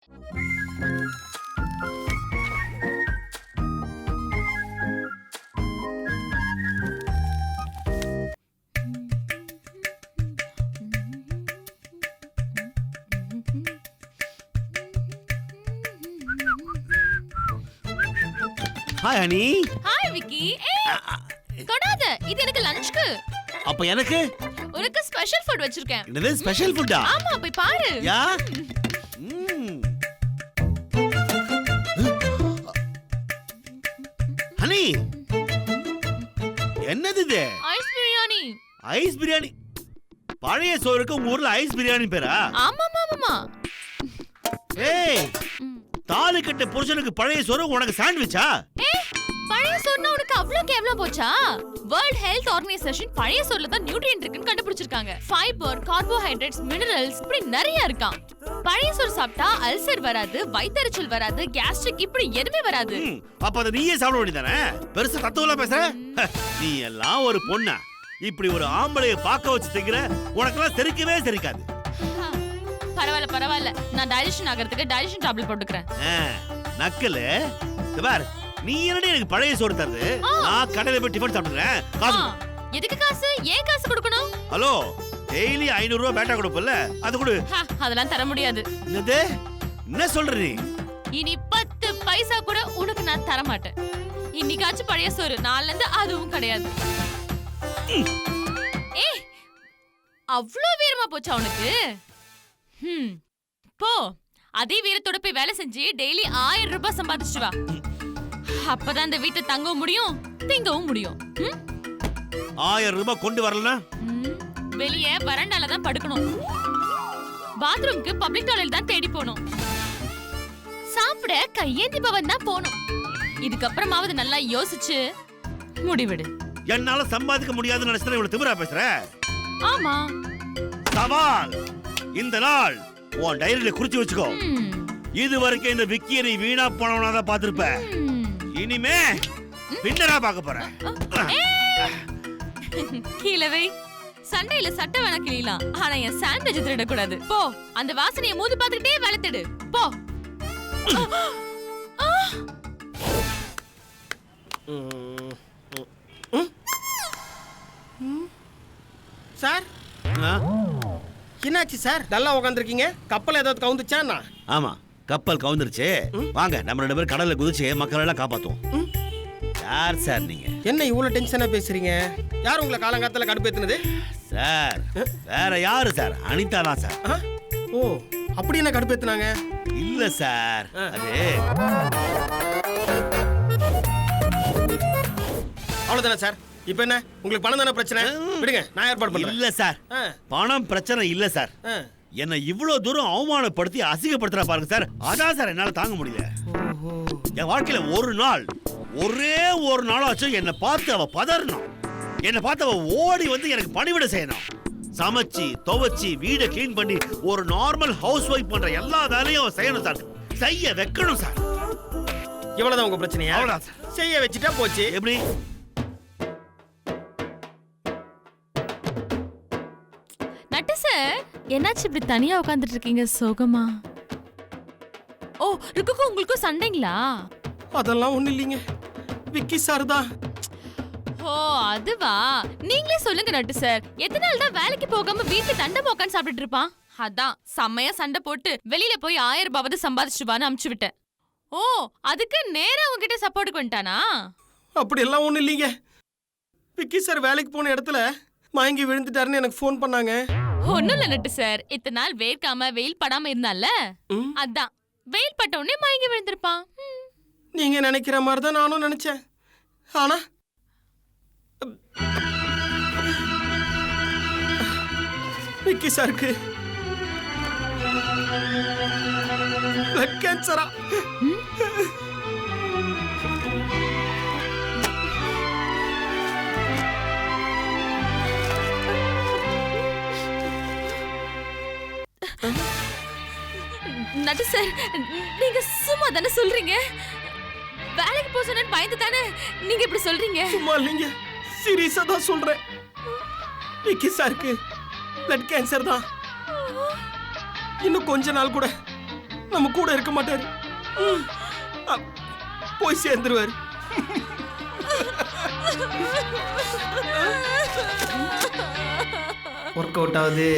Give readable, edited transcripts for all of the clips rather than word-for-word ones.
Hi honey. Hi Vicky. தொடாத, இது எனக்கு லஞ்ச்க்கு. அப்ப எனக்கு உனக்கு ஸ்பெஷல் ஃபுட் வச்சிருக்கேன். என்னது ஸ்பெஷல் ஃபுட்டா? ஆமா, போய் பாரு. யா. ஹனி, என்னது இது? ஐஸ் பிரியாணி. ஐஸ் பிரியாணி? பழைய சோறுக்கு உங்க ஊர்ல ஐஸ் பிரியாணி பேரா? ஆமா ஆமா. ஏய், தாலி கட்ட புருஷனுக்கு பழைய சோறு, உனக்கு சாண்ட்விச்சா? பழைய சோறுனா உனக்கு அவ்ளோ கேவலம் போச்சா? வேர்ல்ட் ஹெல்த் ஆர்கனைசேஷன் பழைய சோறுல தான் நியூட்ரியன்ட் இருக்குன்னு கண்டுபிடிச்சிருக்காங்க. ஃபைபர், கார்போஹைட்ரேட்ஸ், மினரல்ஸ் இப்படி நிறைய இருக்காம். பழைய சோறு சாப்பிட்டா அல்சர் வராது, வயித்தெரிச்சல் வராது, கேஸ்ட்ரிக் இப்படி எதுவுமே வராது. அப்ப அத நீயே சாப்பிட வேண்டியதானே? பெருசா தத்துவம் பேசுற? நீ எல்லாம் ஒரு பொண்ணா? இப்படி ஒரு ஆம்பளைய பாக்க வச்சு திங்கிற, உனக்கெல்லாம் செரிக்கவே செரிக்காது. பரவாயில்ல, நான் டைஜஷன் ஆகிறதுக்கு டைஜஷன் டேப்லெட் போட்டுக்கிறேன். நக்கலு பார், நீ என்னடி எனக்கு பழைய சோறு தருது? நான் கடையில போய் டிஃபன் சாப்பிடுறேன். காசு எதுக்கு? காசு ஏன் காசு கொடுக்கணும்? ஹலோ, டெய்லி 500 ரூபாய் பேட்டா கொடுப்பல, அது கொடு. அதெல்லாம் தர முடியாது. என்னது? என்ன சொல்ற நீ? இனி 10 பைசா கூட உனக்கு நான் தர மாட்டேன். இன்னைக்காச்சும் பழைய சோறு, நாளைல இருந்து அதுவும் கிடையாது. ஏய், அவ்ளோ வீரமா போச்சா உனக்கு? போ, அதே வீரத்தோட போய் வேலை செஞ்சு டெய்லி 1000 ரூபாய் சம்பாதிச்சுட்டு வா. அப்பதான் இந்த வீட்டை தங்கவும் முடியும், திங்கவும் முடியும். 1000 ரூபாய் கொண்டு வரலனா வெளியே வராண்டால தான் படுக்கணும். பாத்ரூம்க்கு பப்ளிக் டாய்லெட் தான் தேடி போகணும். சாப்பிட கையேந்தி பவன் தான் போகணும். இதுக்கப்புறமாவது நல்லா யோசிச்சு முடிவெடு. என்னால சம்பாதிக்க முடியாதுன்னு நினைச்சா இவ்வளவு திமிரா பேசுற? ஆமா. சவால். இந்த நாள் உன் டைரியில குறிச்சு வச்சுக்கோ. இது வரைக்கும் இந்த விக்கியை நீ வீணா போனவனா தான் பாத்திருப்ப. இனிமே பின்னரா பார்க்க போற. கீழவை சண்டையில சட்டை வேணா கிளியலாம், ஆனா என் சாண்ட்விச் திருடக்கூடாது. போ, அந்த வாசனையை மூது பார்த்துக்கிட்டே வேலை தேடு. போ. சார், என்னாச்சு சார்? நல்லா உட்காந்துருக்கீங்க. கப்பல் ஏதாவது கவுந்துச்சாண்ணா? ஆமா, கப்பல் கவுந்துருச்சு. வாங்க, நம்ம 2 பேரும் கடல்ல குதிச்சு மக்கள் எல்லாம் காப்பாத்துவோம். யார் சார் நீங்க? என்ன இவ்வளவு டென்ஷனா பேசுறீங்க? யார் உங்களை காலங்காலத்துல கடுப்பேத்துனது? சார், வேற யாரு சார்? அனிதா தான் சார். ஓ, அப்படி என்ன கடுப்பேத்துனாங்க? இல்ல சார், அது அவ்வளவுதானே சார். இப்ப என்ன, உங்களுக்கு பணம் தானே பிரச்சனை? விடுங்க, நான் ஏற்பாடு பண்றேன். இல்ல சார், பணம் பிரச்சனை இல்ல சார். என்ன இவ்வளவு தூரம் அவமானப்படுத்தி அசிங்கப்படுத்துறா பாருங்க சார், அதான் சார் என்னால தாங்க முடியல. என் வாழ்க்கையில ஒரே ஒரு நாளாச்சும் என்னை பார்த்து அவ பதறணும். என்னை பார்த்து அவ ஓடி வந்து எனக்கு பணிவிட செய்யணும். சமைச்சு துவைச்சு வீடை கிளீன் பண்ணி ஒரு நார்மல் ஹவுஸ் ஒய்ஃப் பண்ற எல்லா வேலையும் அவ செய்யணும் சார். செய்ய வைக்கணும் சார். இவ்வளவுதான் உங்க பிரச்சனையா? அவ்வளவுதான் சார். செய்ய வச்சுட்டா போச்சு. எப்படி? நட்டு சார், என்னாச்சு இப்படி தனியா உட்கார்ந்துட்டு இருக்கீங்க சோகமா? ஓ, ருக்குக்கும் உங்களுக்கும் சண்டைங்களா? அதெல்லாம் ஒண்ணு இல்லைங்க, விக்கி சார் தான். ஓ, அதுவா? நீங்களே சொல்லுங்க நட்டு சார், எத்தனை நாள் தான் வேலைக்கு போகாம வீட்டுல தண்டை உட்காந்து சாப்பிட்டுட்டு இருப்பான்? அதான் செம்மையா சண்டை போட்டு வெளியில போய் 1000 ரூபாவது சம்பாதிச்சுட்டு வான்னு அனுப்பிச்சு விட்டேன். ஓ, அதுக்கு நேரா உங்ககிட்ட சப்போர்ட்டுக்கு வந்துட்டானா? அப்படி எல்லாம் ஒண்ணு இல்லைங்க. விக்கி சார் வேலைக்கு போன இடத்துல மயங்கி விழுந்துட்டாருன்னு எனக்கு ஃபோன் பண்ணாங்க. ஒண்ணும் இல்ல நட்டு சார், இத்தனை நாள் வேர்க்காம வெயில் படாம இருந்தால, அதான் வெயில் பட்ட உடனே மயங்கி விழுந்திருப்பான். நீங்க நினைக்கிற மாதிரி தான் நானும் நினைச்சேன். ஆனா விக்கி சாருக்கு பிளட் கேன்சரா? நட்டு சார், நீங்க சும்மா தானே சொல்றீங்க? வேலைக்கு போக சொன்னு பயந்து தானே நீங்க இப்படி சொல்றீங்க? சும்மா இல்லைங்க, சீரியஸா தான் சொல்றேன். விக்கி சாருக்கு பிளட் கேன்சர் தான். இன்னும் கொஞ்ச நாள் கூட நம்ம கூட இருக்க மாட்டாரு. போய் சேர்ந்துருவாரு. ஒர்க் அவுட் ஆகுது.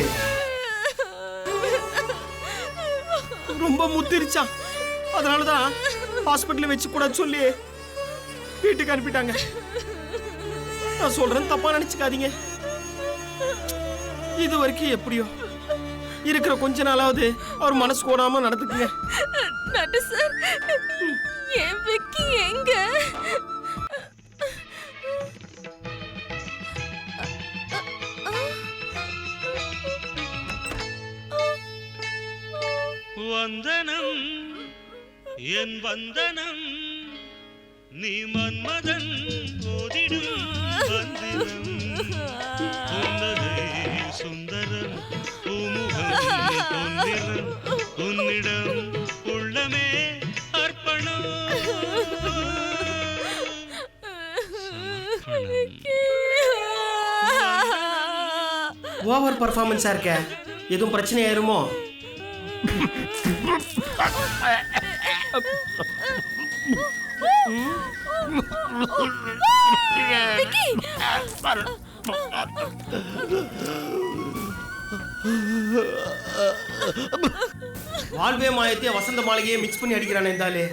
ரொம்ப முத்திருச்சான். அதனாலதான் ஹாஸ்பிட்டல் வச்சு கூட சொல்லி வீட்டுக்கு அனுப்பிட்டாங்க. நான் சொல்றேன், தப்பா நினைச்சுக்காதீங்க. இது வரைக்கும் எப்படியோ இருக்கிற கொஞ்ச நாளாவது அவர் மனசு கோடாம நடந்துக்குங்க. நட்டு சார், என் விக்கி எங்க? வந்தனம் என் வந்தனம் நீ மன்மதன் ஓதிடும் வந்தனம் உன்னதை சுந்தரம் பூமுகம் பொன்னிறம் உன்னிடம் உள்ளமே அர்ப்பணம். ஓவர் பர்ஃபார்மன்ஸா இருக்க, எதுவும் பிரச்சனை ஆயிருமோ? வாழ்வே மாயத்தையே வசந்த மாளிகையை மிக்ஸ் பண்ணி அடிக்கிறானே இருந்தாலே.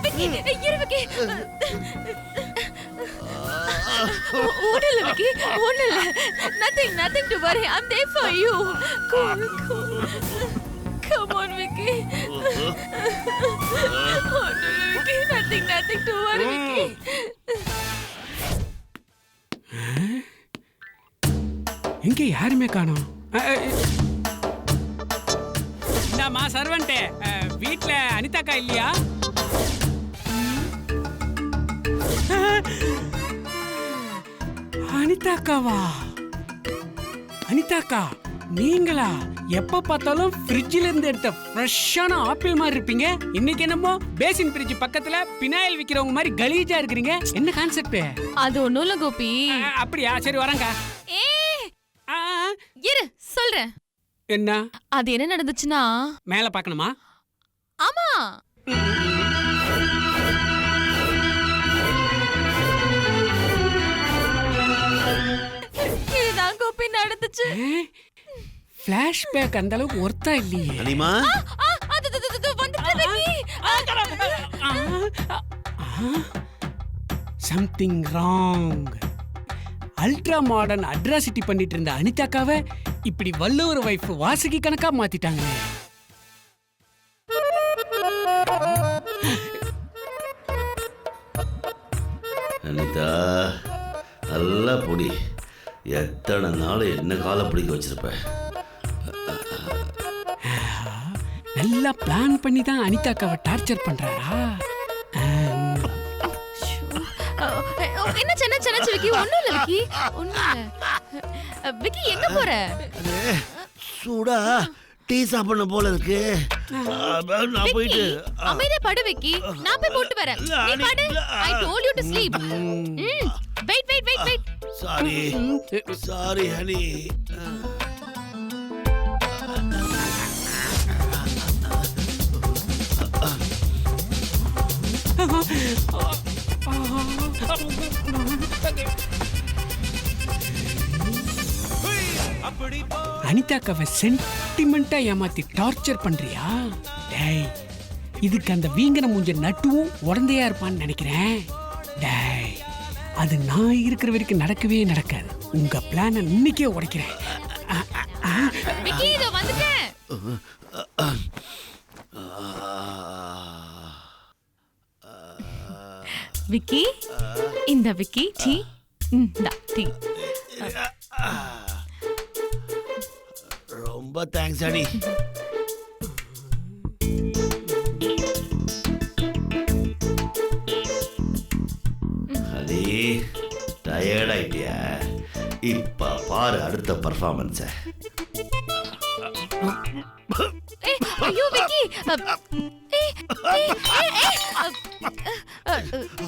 விக்கி, இரு விக்கி. ஒண்ணுல்ல விக்கி, ஒண்ணுல்ல. Nothing to worry. I'm there for you. Cool. Come on, Vicky. ஒண்ணுல்ல Vicky. Nothing to worry, Vicky. எங்க யாருமே காணோம். இந்தாமா சர்வன்ட்டே, வீட்ல அனிதாக்கா இல்லையா? அனிதாக்காவா? அனிதாக்கா நீங்களா? எப்ப பார்த்தாலும் ஃப்ரிட்ஜ்ல இருந்து எடுத்த ஃப்ரெஷ்ஷான ஆப்பிள் மாதிரி இருப்பீங்க. இன்னைக்கு என்னமோ பேசின் ஃப்ரிட்ஜ் பக்கத்துல பினாயில் விக்கிறவங்க மாதிரி கலீஜா இருக்கிறீங்க. என்ன கான்செப்ட்? அது ஒண்ணும் இல்ல கோபி. அப்படியா? சரி வரேங்க. இரு சொல்றேன். என்ன? அது என்ன நடந்துச்சுன்னா, மேல பார்க்கணுமா? ஆமா. இதுதான் கோபி நடந்துச்சு. ஃபிளாஷ்பேக் அந்த அளவுக்கு ஒர்த்தா இல்லையே. அனிமா something wrong. Ultra modern atrocity பண்ணிட்டு இருந்த அனிதாக்காவை இப்படி வள்ளுவர் வைஃப் வாசுகி கணக்கா மாத்திட்டாங்க. அனிதா நல்லா பொடி. எத்தனை நாள் என்ன காலை பிடிக்க வச்சிருப்ப. நல்லா பிளான் பண்ணி தான் அனிதாக்காவை டார்ச்சர் பண்றாரா? என்ன சென்னை விக்கி? ஒண்ணும் இல்ல விக்கி, ஒண்ணும் இல்ல. விக்கி எங்க போற? சூடா டீ சாப்பிடணும் போல இருக்கு. நான் போயிட்டு அமைதியா படு விக்கி, நான் போய் போட்டு வரேன். நீ படு. I told you to sleep. Wait. Sorry honey. அனிதாக்காவை சென்டிமெண்டா ஏமாத்தி டார்ச்சர் பண்றியா? டேய், இதுக்கு அந்த வீங்கன மூஞ்ச நட்டுவும் உடந்தையா இருப்பான்னு நினைக்கிறேன். டேய், அது நான் இருக்கிற வரைக்கும் நடக்கவே நடக்காது. உங்க பிளானை இன்னைக்கே உடைக்கிறேன். விக்கி இதோ வந்துட்டேன். விக்கி, இந்த விக்கி டீ. டீ. ரொம்ப தேங்க்ஸ் அடி. அடி டயர்ட் ஆயிட்டியா? இப்ப பாரு அடுத்த பர்ஃபார்மன்ஸ. ஐயோ விக்கி.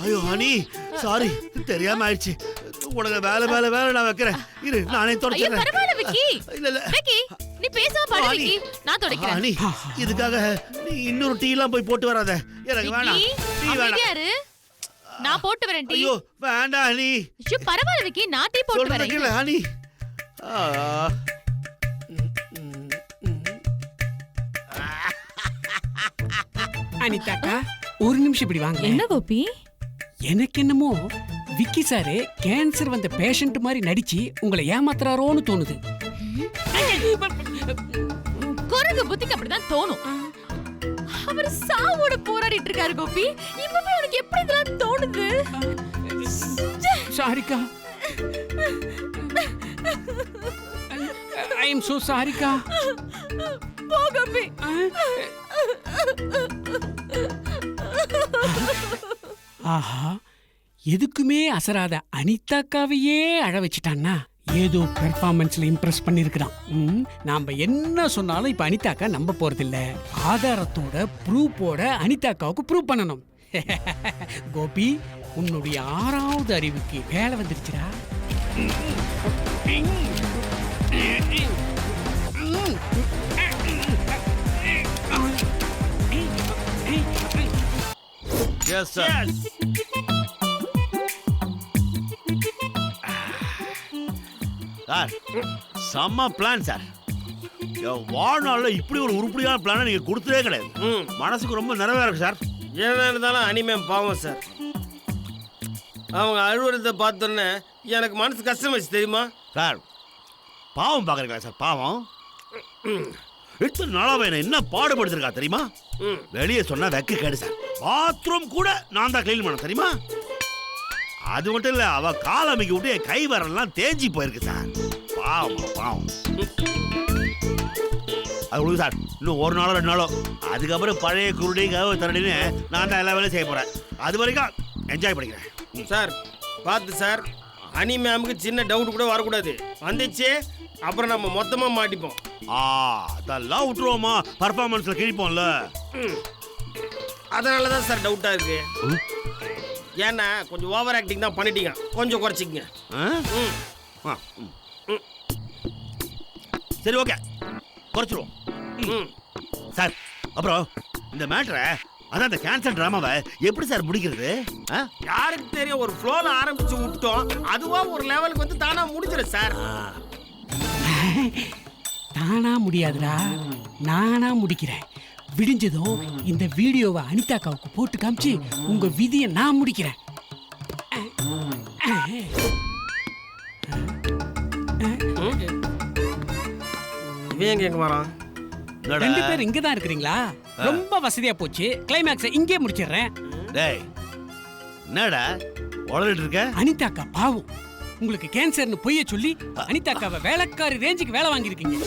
ஐயோ ஹனி சாரி தெரியாம ஆயிடுச்சு. உனக்கு வேலை நான் வைக்கிறேன். இரு நானே ஐயோ தொடச்சிடுறேன். பரவாயில்ல விக்கி. இல்ல விக்கி நீ பேசாம பாடு விக்கி. நான் தொடக்கிறேன். ஹனி இதுக்காக நீ இன்னொரு டீ எல்லாம் போய் போட்டு வராத. எனக்கு வேணாம். விக்கி டீ வேணாம். அமைதியா இரு. நான் போட்டு வரேன் டீ. ஐயோ வேண்டாம் ஹனி. ஐயோ பரவாயில்ல விக்கி நான் டீ போட்டு சொல்றது வரேன். கேளு ஹனி. அனிதாக்கா ஒரு நிமிஷம் இப்படி வாங்க. என்ன கோபி? எனக்கு என்னமோ விக்கி சாரு கேன்சர் வந்த பேஷண்ட் மாதிரி நடிச்சு உங்களை ஏமாத்துறாரோன்னு தோணுது. குரங்கு புத்திக்கு அப்படிதான் தோணும். அவர் சாவோட போராடிட்டு இருக்காரு கோபி. இப்பவே உனக்கு எப்படி இதெல்லாம் தோணுது? சாரிக்கா. ஐ எம் சோ சாரிக்கா. போ கோபி. ஆஹா, எதுக்குமே அசராத அனிதாக்காவையே அழ வச்சிட்டான்னா ஏதோ பெர்ஃபார்மன்ஸ்ல இம்ப்ரெஸ் பண்ணிருக்கான். நாம என்ன சொன்னாலும் இப்ப அனிதாக்கா நம்ப போறதில்ல. ஆதாரத்தோட ப்ரூஃபோட அனிதாக்காவுக்கு ப்ரூவ் பண்ணணும். கோபி உன்னுடைய 6வது அறிவுக்கு வேலை வந்துருச்சுடா. Yes sir. சார் செம்ம பிளான் சார். என் வாழ்நாளில் இப்படி ஒரு உருப்படியான பிளானை நீங்க கொடுத்ததே கிடையாது. மனசுக்கு ரொம்ப நிறைவா இருக்கு சார். என்ன இருந்தாலும் அனிமேம் பாவம் சார். அவங்க அழுவுறதை பார்த்தோன்னே எனக்கு மனசு கஷ்டமாச்சு தெரியுமா சார்? பாவம் பார்க்குறீங்களா சார்? பாவம் இத்தனை நாளாக என்ன என்ன பாடுபடுத்திருக்கா தெரியுமா? வெளியே சொன்னா வெக்க கேடு சார். பாத்ரூம் கூட நான் தான் கிளீன் பண்ண தெரியுமா? அது மட்டும் இல்ல, அவ கால் அமைக்க விட்டு என் கை வரலாம் தேஞ்சி போயிருக்கு சார். பாவம் பாவம். அது கொடுங்க சார். இன்னும் ஒரு நாளோ 2 நாளோ, அதுக்கப்புறம் பழைய குருடி கதவு தரடின்னு நான் தான் எல்லா வேலையும் செய்ய போறேன். அது வரைக்கும் என்ஜாய் பண்ணிக்கிறேன் சார். பார்த்து சார், அனி மேமுக்கு சின்ன டவுட் கூட வரக்கூடாது. வந்துச்சு அப்புறம் நம்ம மொத்தமாக மாட்டிப்போம். அதெல்லாம் விட்டுருவோமா? பர்ஃபார்மன்ஸ்ல கிழிப்போம்ல. அதனால தான் சார் டவுட்டாக இருக்கு. ஏன்னா கொஞ்சம் ஓவர் ஆக்டிங் தான் பண்ணிட்டீங்க. கொஞ்சம் குறைச்சிக்கங்க. சரி ஓகே, குறைச்சிருவோம் சார். அப்புறம் இந்த மேட்டரை, அதான் இந்த கேன்சர் டிராமாவை எப்படி சார் முடிக்கிறது? யாருக்கு தெரியும், ஒரு ஃப்ளோல ஆரம்பிச்சு விட்டோம், அதுவா ஒரு லெவலுக்கு வந்து தானா முடிஞ்சிடும் சார். தானா முடியாதுடா, நானா முடிக்கிறேன். விடிஞ்சதும் இந்த வீடியோவை அனிதாக்காவுக்கு போட்டு காமிச்சு உங்க விதியை நான் முடிக்கிறேன். இவன் எங்க வரான்? 2 பேர் இங்க தான் இருக்கிறீங்களா? ரொம்ப வசதியா போச்சு. கிளைமேக்ஸை இங்கே முடிச்சிடுறேன். டேய் என்னடா உளறிட்டு இருக்க? அனிதாக்கா பாவம், உங்களுக்கு கேன்சர்னு பொய்ய சொல்லி அனிதாக்காவை வேலைக்காரி ரேஞ்சுக்கு வேலை வாங்கியிருக்கீங்க.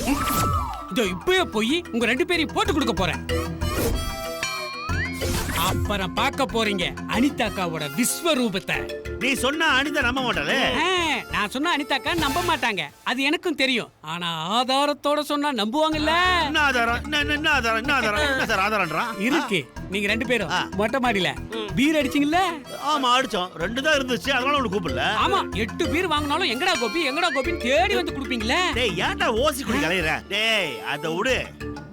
இதோ இப்பவே போய் உங்க 2 பேரையும் போட்டு கொடுக்க போறேன். அப்புறம் பார்க்க போறீங்க அனிதாக்காவோட விஸ்வரூபத்தை. நீ சொன்னா அனிதா நம்ப மாட்டாளே. நான் சொன்ன அனிதாக்கா நம்ப மாட்டாங்க, அது எனக்கும் தெரியும். ஆனா ஆதாரத்தோட சொன்னா நம்புவாங்கல்ல. என்ன ஆதாரம்? என்ன ஆதாரம்? என்ன ஆதாரம்? என்ன சார் ஆதாரம்ன்றான்? இருக்கு. நீங்க 2 பேரும் மொட்டை மாடியில பீர் அடிச்சீங்கல்ல? ஆமா அடிச்சோம். 2 தான் இருந்துச்சு, அதனால உனக்கு கூப்பிடல. ஆமா, 8 பீர் வாங்கினாலும் எங்கடா கோபின்னு தேடி வந்து குடுப்பீங்களே. டேய் ஏன்டா ஓசி குடி கலையற? டேய் அத விடு.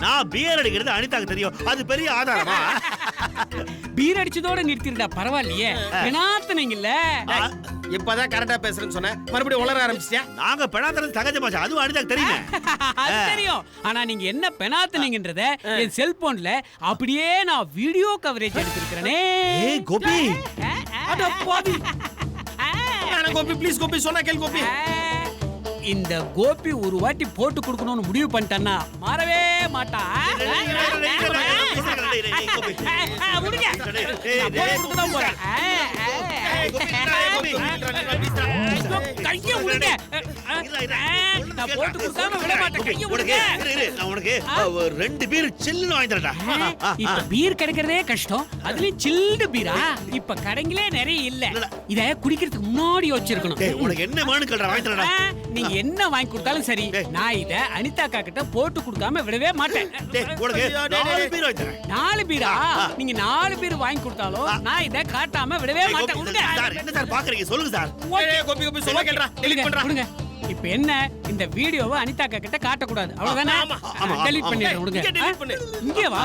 நான் பீர் அடிக்கிறது அனிதாக்கு தெரியும், அது பெரிய ஆதாரமா? பீர் அடிச்சதோட நிறுத்திருந்தா பரவாயில்லையே. பெனாத்தனீங்கல்ல. இப்பதான் கரெக்டா பேசுறேன்னு சொன்னேன், மறுபடியும் உளர ஆரம்பிச்சியா? நாங்க பெனாத்துறது சகஜமாச்சு, அதுவும் அனிதாக்கு தெரியும். அது தெரியும். ஆனா நீங்க என்ன பெனாத்தனீங்கன்றத என் செல்போன்ல அப்படியே நான் வீடியோ கவரேஜ் எடுத்திருக்கிறேனே. ஏய் கோபி, அட பாவி. நான் கோபி ப்ளீஸ் கோபி, சொன்னா கேள் கோபி. இந்த கோபி ஒரு வாட்டி போட்டு கொடுக்கணும்னு முடிவு பண்ணிட்டான்னா மாறவே மாட்டான். கோபி. முடிங்க. நான் போட்டு கொடுக்க தான் போறேன். கைய விடுங்க. நான் போட்டு கொடுக்காம விட மாட்டேன். கைய விடுங்க. நான் உனக்கு ஒரு 2 பீர் சில்லுன்னு வாங்கி தரேன்டா. இப்ப பீர் கிடைக்கிறதே கஷ்டம். அதுலயும் சில்டு பீரா இப்ப கடைங்களே நிறைய இல்ல. இத குடிக்கிறதுக்கு முன்னாடி வச்சிருக்கணும். டேய் உனக்கு என்ன வேணும் கேளுடா வாங்கி தரேன்டா. நீங்க என்ன வாங்கி கொடுத்தாலும் சரி, நான் இத அனிதாக்கா கிட்ட போட்டு கொடுக்காம விடவே மாட்டேன். டேய் உனக்கு 4 பீர் வாங்கி தரேன். 4 பீரா? நீங்க 4 பீர் வாங்கி கொடுத்தாலும் நான் இத காட்டாம விடவே மாட்டேன். விடுங்க. சார் என்ன சார் பாக்குறீங்க சொல்லுங்க சார். கோபி சொல்ல கேளுடா. டெலீட் பண்றா. விடுங்க. இப்ப என்ன, இந்த வீடியோவை அனிதாக்கா கிட்ட காட்ட கூடாது, அவ்வளவுதானே? டெலீட் பண்ணிடுறேன். விடுங்க. இங்கே வா.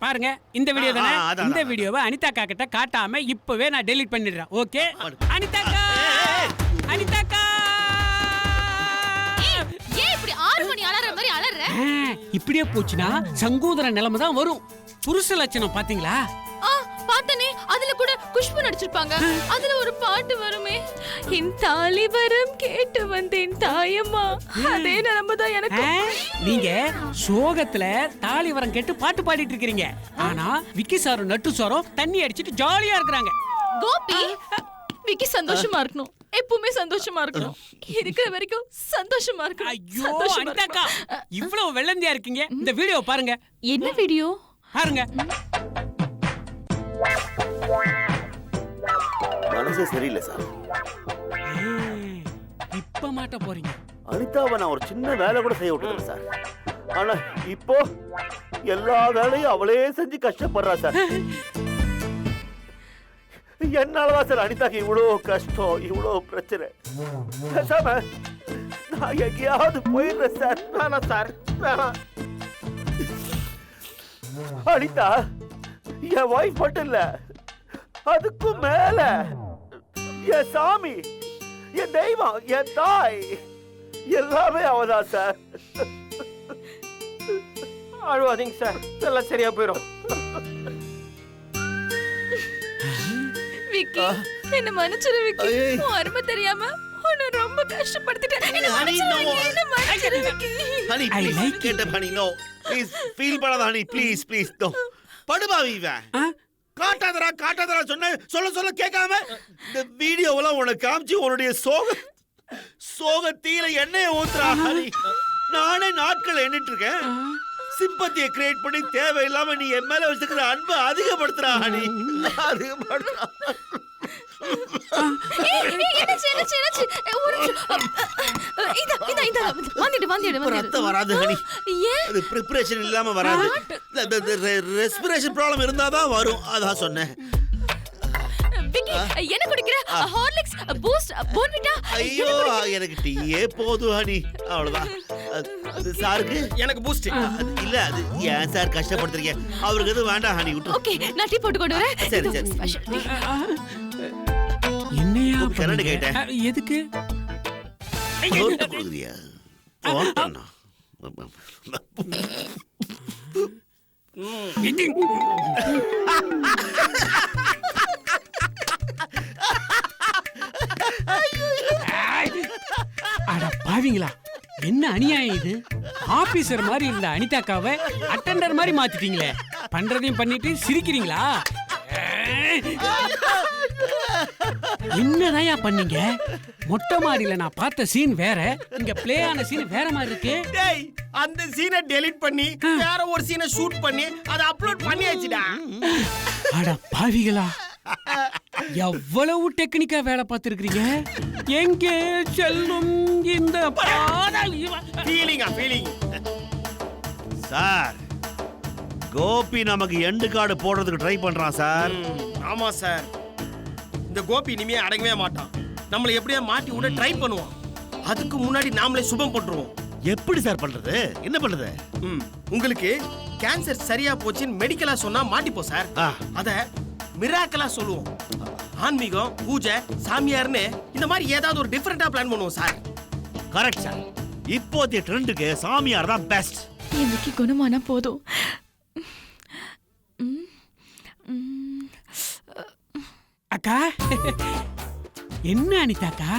பாருங்க, இந்த வீடியோ தானே. இந்த வீடியோவை அனிதாக்கா கிட்ட காட்டாம இப்பவே நான் டெலீட் பண்ணிடுறேன். ஓகே? அனிதாக்கா, அனிதாக்கா, ஏன் இப்படி 6 மணி அலற மாதிரி அலற? இப்படியே போச்சுன்னா சங்கூதர நிலைமை தான் வரும். புருஷ லட்சணம் பாத்தீங்களா? பார்த்தனே, அதுல கூட குஷ்பு நடிச்சிருப்பாங்க. அதுல ஒரு பாட்டு வருமே, என் தாலி வரம் கேட்டு வந்தேன் தாயம்மா. அதே நிலைமை தான் எனக்கு. நீங்க சோகத்துல தாலி வரம் கேட்டு பாட்டு பாடிட்டு இருக்கீங்க. ஆனா விக்கி சாரும் நட்டு சாரும் தண்ணி அடிச்சிட்டு ஜாலியா இருக்கிறாங்க. கோபி, விக்கி சந்தோஷமா இருக்கணும், எப்பவுமே சந்தோஷமா இருக்கணும், இருக்கிற வரைக்கும் சந்தோஷமா இருக்கணும். ஐயோ அனிதாக்கா, இவ்வளவு வெள்ளந்தியா இருக்கீங்க. இந்த வீடியோ பாருங்க. என்ன வீடியோ பாருங்க. மனசே சரியில்லை சார். இப்ப மாட்ட போறீங்க. அனிதாவை நான் ஒரு சின்ன வேலை கூட செய்ய விட்டுறேன் சார். ஆனா இப்போ எல்லா வேலையும் அவளே செஞ்சு கஷ்டப்படுறா சார். என்னாலதான் சார் அனிதாக்கு இவ்வளோ கஷ்டம், இவ்வளோ பிரச்சனை. பேசாம நான் எங்கேயாவது போயிடுறேன் சார். வேணாம் சார், வேணாம். அனிதா என் வைஃப் மட்டும் இல்ல, அதுக்கும் மேல என் சாமி, என் தெய்வம், என் தாய், எல்லாமே அவதான் சார். அழுவாதீங்க சார், எல்லாம் சரியா போயிடும். விக்கி, என்ன மன்னிச்சிரு விக்கி. உன் அருமை தெரியாம உன்னை ரொம்ப கஷ்டப்படுத்திட்டேன். என்ன மன்னிச்சிரு விக்கி, என்ன மன்னிச்சிரு Vicky. Honey I please like கேட்ட ஹனி நோ ப்ளீஸ் ஃபீல் பண்ணாத ஹனி ப்ளீஸ் ப்ளீஸ் நோ. படுபாவி இவன். காட்டாதரா சொல்ல கேட்காம இந்த வீடியோவெல்லாம் உனக்கு காமிச்சு உன்னுடைய சோகத்தீல எண்ணெயை ஊத்துறா ஹனி. நானே நாட்கள் எண்ணிட்டு இருக்கேன். சிம்பத்தியை கிரியேட் பண்ணி தேவையில்லாம நீ என் மேல வச்சிருக்கிற அன்பை அதிகப்படுத்துறா ஹனி, அதிகப்படுத்துறா. ரத்தம் வராது ஹனி. அது பிரிப்பரேஷன் இல்லாம வராது. ரெஸ்பிரேஷன் ப்ராப்ளம் இருந்தாதான் வரும், அதான் சொன்னேன். என்ன குடிக்கிற? Horlicks, boost, Bournvita? ஐயோ எனக்கு டீயே போதும் ஹனி, அவ்வளவுதான். அது சாருக்கு எனக்கு பூஸ்ட் இல்ல. அது ஏன் சார் கஷ்டப்படுத்துறீங்க? அவருக்கு எதுவும் வேண்டாம் ஹனி, விட்டு. ஓகே, நான் டீ போட்டு கொண்டு வரேன். சரி சரி. Special tea. என்னையா கரண்ட் கேட்டேன். எதுக்கு? போட்டு கொடுக்குறியா? போட்டேன்னா. அட பாவிங்களா, என்ன அநியாயம் இது? ஆபீசர் மாதிரி இருந்த அனிதாக்காவை அட்டெண்டர் மாதிரி மாத்திட்டீங்களே. பண்றதையும் பண்ணிட்டு சிரிக்கிறீங்களா? என்னதாயா பண்ணீங்க? மொட்டை மாடியில நான் பார்த்த சீன் வேற, இங்க பிளே ஆன சீன் வேற மாதிரி இருக்கு. டேய், அந்த சீனை டெலீட் பண்ணி வேற ஒரு சீனை ஷூட் பண்ணி அதை அப்லோட் பண்ணியாச்சுடா. அட பாவிகளா, எவ்வளவு டெக்னிக்கா வேலை பார்த்திருக்கீங்க. எங்கே செல்லும் இந்த ஃபீலிங் சார், கோபி நமக்கு எண்டு கார்டு போடுறதுக்கு ட்ரை பண்றான் சார். ஆமா சார், இந்த கோபி இனிமே அடங்கவே மாட்டான். நம்மளை எப்படியா மாட்டி விட ட்ரை பண்ணுவான். அதுக்கு முன்னாடி நாமளே சுபம் போட்டுருவோம். எப்படி சார் பண்றது? என்ன பண்றது? உங்களுக்கு கேன்சர் சரியா போச்சுன்னு மெடிக்கலா சொன்னா மாட்டிப்போம் சார். அத மிராக்கலா சொல்லுவோம். ஆன்மீகம், பூஜை, சாமியார்னு இந்த மாதிரி ஏதாவது ஒரு டிஃபரெண்டா பிளான் பண்ணுவோம் சார். Correct sir. இப்போதைய ட்ரெண்டுக்கு சாமியார் தான் பெஸ்ட். எனக்கு குணமானா போதும். அக்கா, என்ன அனிதாக்கா,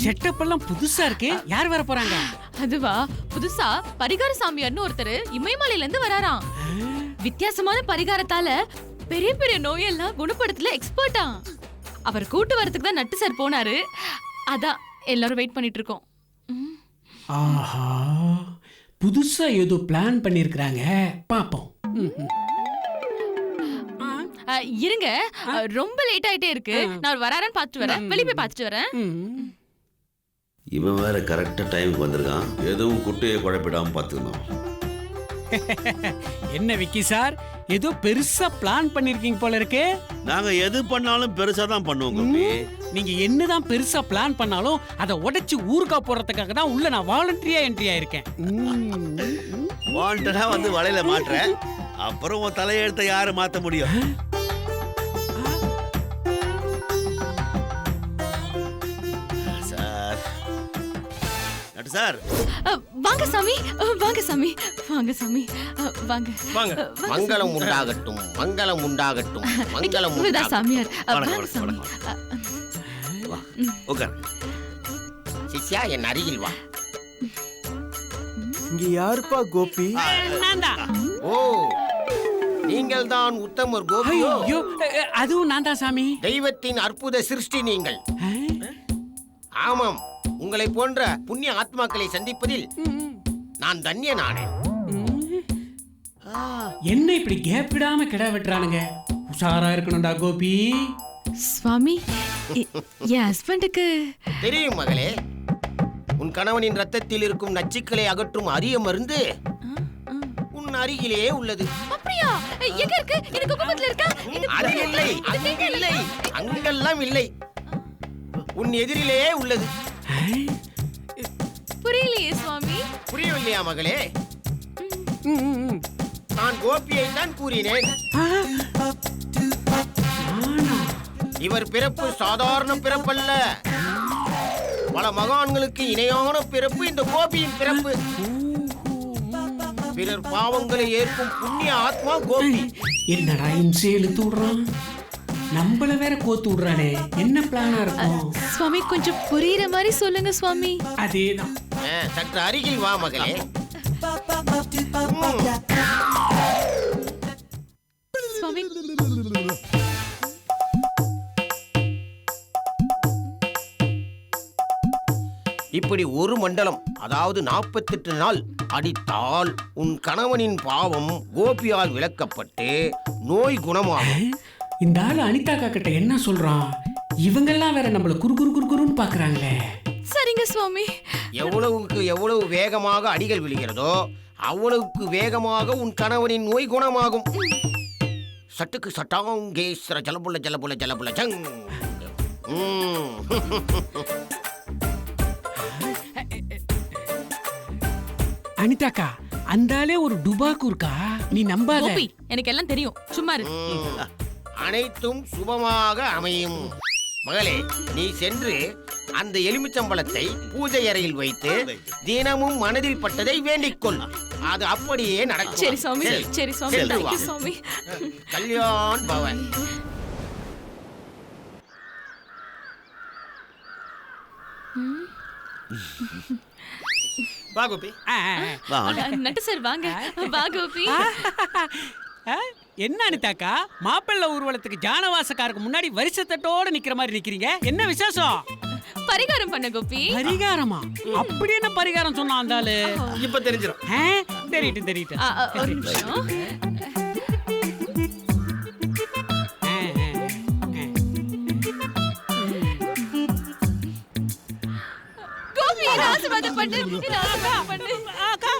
செட்டப் எல்லாம் புதுசா இருக்கு. யார் வர போறாங்க? அதுவா, புதுசா பரிகார சாமியார்னு ஒருத்தர் இமயமலையில இருந்து வராராம். வித்தியாசமான பரிகாரத்தால பெரிய பெரிய நோயெல்லாம் குணப்படுத்தல எக்ஸ்பர்ட்டா. அவர் கூட்டு வரதுக்கு தான் நட்டு சார் போனாரு. அதான் எல்லாரும் வெயிட் பண்ணிட்டு இருக்கோம். ஆஹா, புதுசா ஏதோ பிளான் பண்ணிருக்காங்க, பாப்போம். இருங்க, ரொம்ப லேட் ஆயிட்டே இருக்கு. நான் வராரன்னு பார்த்துட்டு வரேன். வெளியே போய் பார்த்துட்டு வரேன். இவன் வேற கரெக்டா டைமுக்கு வந்திருக்கான். எதுவும் குட்டையை குழப்பிடாம பார்த்துக்கணும். என்ன விக்கி சார், ஏதோ பெருசா பிளான் பண்ணிருக்கீங்க போல இருக்கு. நாங்க எது பண்ணாலும் பெருசா தான் பண்ணுவோம் கோபி. நீங்க என்னதான் பெருசா பிளான் பண்ணாலும் அதை உடைச்சு ஊருக்கா போடுறதுக்காக தான் உள்ள நான் வாலண்டரியா என்ட்ரி ஆயிருக்கேன். வாண்டடா வந்து வலையில மாட்டுறேன். அப்புறம் உன் தலையெழுத்தை யாரு மாத்த முடியும்? சார், நட்டு சார், வாங்க சாமி, வாங்க சாமி, வாங்க சாமி, வாங்க வாங்க. மங்களம் உண்டாகட்டும், மங்களம் உண்டாகட்டும், மங்களம் இவர்தான் உண்டாகட்டும். சாமியார். வணக்கம், வாங்க சாமி. உட்கார். சிஷ்யா, என் அருகில் வா. இங்க யாருப்பா கோபி? நான் தான். ஓ, நீங்கள் தான் உத்தமர் கோபியோ? ஐயோ, அதுவும் நான் தான் சாமி. தெய்வத்தின் அற்புத சிருஷ்டி நீங்கள். ஆமாம், உங்களை போன்ற புண்ணிய ஆத்மாக்களை சந்திப்பதில் நான் தன்யனானேன். என்ன இப்படி கேப் விடாம கிடா வெட்டுறானுங்க? உஷாரா இருக்கணும்டா கோபி. சுவாமி, என் ஹஸ்பண்டுக்கு தெரியும் மகளே, உன் கணவனின் ரத்தத்தில் இருக்கும் நச்சுக்களை அகற்றும் அரிய மருந்து உன் அருகிலே உள்ளது. அப்படியா? எங்க இருக்கு? எனக்கு குடும்பத்துல இருக்கா? அதில் இல்லை, அங்கு இல்லை, அங்கெல்லாம் இல்லை, உன் எதிரிலே உள்ளது. புரியலையே சுவாமி. புரியவில்லையா மகளே? நான் கோபியை தான் கூறினேன். இவர் பிறப்பு சாதாரண பிறப்பல்ல. பல மகான்களுக்கு இணையான பிறப்பு இந்த கோபியின் பிறப்பு. பிறர் பாவங்களை ஏற்கும் புண்ணிய ஆத்மா கோபி. என்னடா இம்சை இழுத்து விடுறான், நம்மள வேற கோத்து விடுறானே. என்ன பிளானா இருக்கும்? சுவாமி, கொஞ்சம் புரியுற மாதிரி சொல்லுங்க சுவாமி. அதேதான். சற்று அருகில் வா மகளே. சுவாமி, இப்படி ஒரு மண்டலம், அதாவது 48 நாள் அடித்தால் உன் கணவனின் பாவம் கோபியால் விளக்கப்பட்டு நோய் குணமாகும். இந்த ஆளு அனிதாக்கா கிட்ட என்ன சொல்றான்? இவங்கெல்லாம் வேற நம்மள குறு குறு குறு குறுன்னு பாக்குறாங்களே. சரிங்க சுவாமி. எவ்வளவுக்கு எவ்வளவு வேகமாக அடிகள் விழுகிறதோ அவ்வளவுக்கு வேகமாக உன் கணவனின் நோய் குணமாகும். சட்டுக்கு சட்டாங்கேஸ்வர ஜலபுல ஜலபுல ஜலபுல ஜங். அனிதாக்கா, அந்த ஆளே ஒரு டுபாக்கு இருக்கா, நீ நம்பாத. கோபி, எனக்கு எல்லாம் தெரியும், சும்மா இரு. அனைத்தும் சுபமாக அமையும். மகளே, நீ சென்று அந்த எலுமிச்சம்பழத்தை பூஜை அறையில் வைத்து தினமும் மனதில் பட்டதை வேண்டிக்கொள். அது அப்படியே நடக்கும். சரி சுவாமி, சரி சுவாமி, சென்று வா. தேங்க்யூ சுவாமி. கல்யாண் பவன். வா கோபி. வா, நட்டு சார் வாங்க. வா கோபி. என்ன அனிதாக்கா, மாப்பிள்ளை ஊர்வலத்துக்கு ஜானவாசக்காருக்கு முன்னாடி வரிசத்தட்டோட நிக்கிற மாதிரி நிக்கிறீங்க? என்ன விசேஷம்? பரிகாரம் பண்ண கோபி. பரிகாரமா? அப்படி என்ன பரிகாரம் சொன்னா அந்த ஆளு? இப்ப தெரிஞ்சிடும். தெரியிட்டு தெரியிட்டு. ஒரு நிமிஷம். கோபி, ஆசீர்வாதம் பண்ணு, ஆசீர்வாதம் பண்ணு. அக்கா,